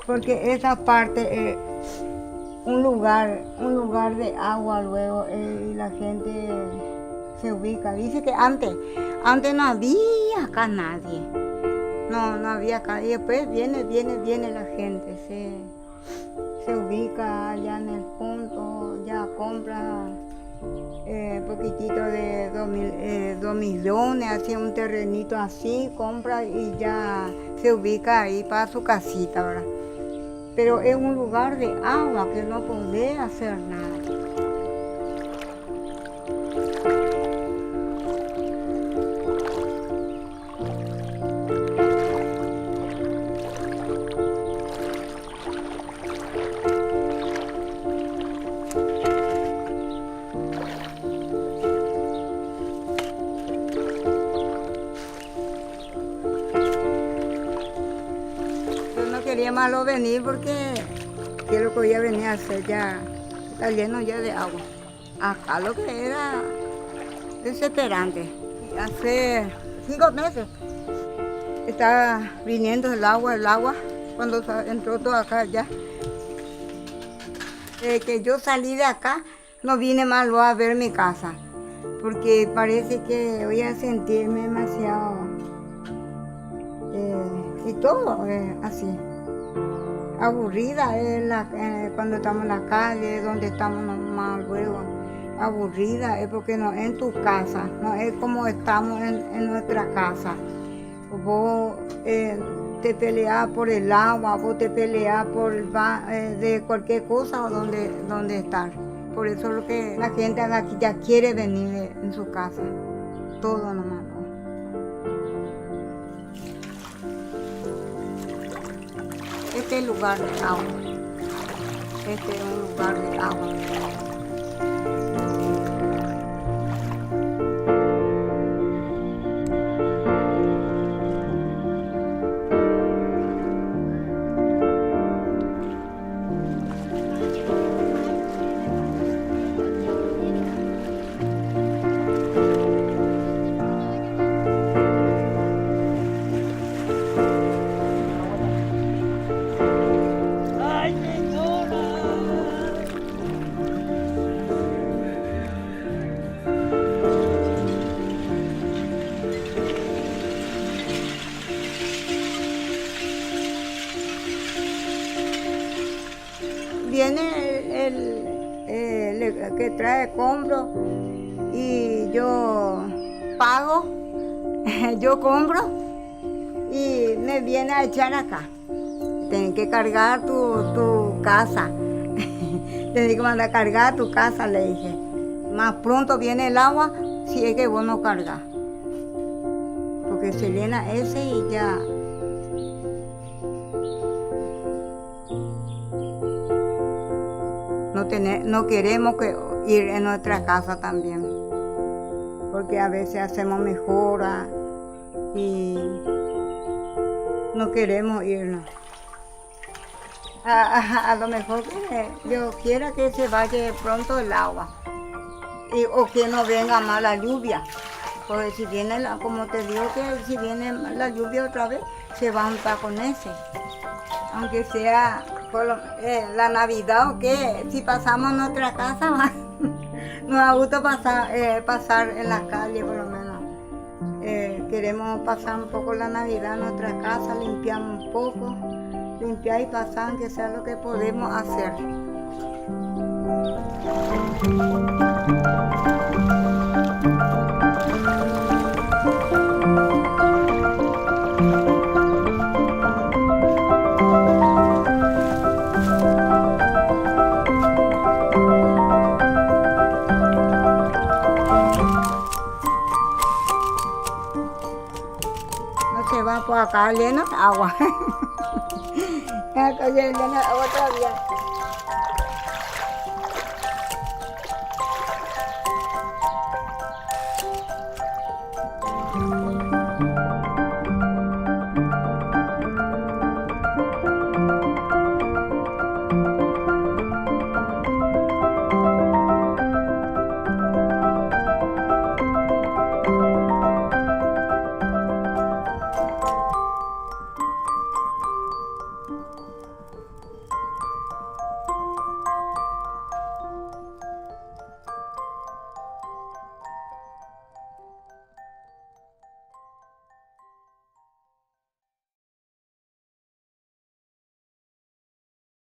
porque esa parte es un lugar de agua luego, y la gente se ubica. Dice que antes no había acá nadie, no había acá, y después viene la gente, se ubica allá en el punto, ya compra poquitito de 2 millones, así un terrenito así, compra y ya se ubica ahí para su casita, ¿verdad? Pero es un lugar de agua que no puede hacer nada. Quería malo venir porque que lo que voy a venir a hacer ya está lleno ya de agua. Acá lo que era desesperante. Hace 5 meses estaba viniendo el agua cuando entró todo acá ya. Que yo salí de acá no vine más luego a ver mi casa porque parece que voy a sentirme demasiado y todo así. Aburrida cuando estamos en la calle, donde estamos nomás luego. Aburrida es porque no es en tu casa, no es como estamos en nuestra casa. Vos te peleas por el agua, vos te peleas de cualquier cosa o donde estar. Por eso es lo que la gente aquí ya quiere venir en su casa, todo nomás. Este es el lugar de agua. Este es un lugar de agua. Viene el que trae, compro y yo pago, yo compro y me viene a echar acá. Tienes que cargar tu casa, tienes que mandar a cargar tu casa, le dije. Más pronto viene el agua si es que vos no cargas, porque se llena ese y ya. No queremos ir en nuestra casa también, porque a veces hacemos mejora y no queremos irnos. A lo mejor que yo quiera que se vaya pronto el agua o que no venga más la lluvia, porque si viene, como te digo, que si viene la lluvia otra vez se va a juntar con ese, aunque sea la Navidad o qué, si pasamos nuestra casa, nos ha gustado pasar en la calle por lo menos. Queremos pasar un poco la Navidad en nuestra casa, limpiamos un poco, limpiar y pasar, que sea lo que podemos hacer. Se va por acá lleno de agua. Acá lleno de agua todavía.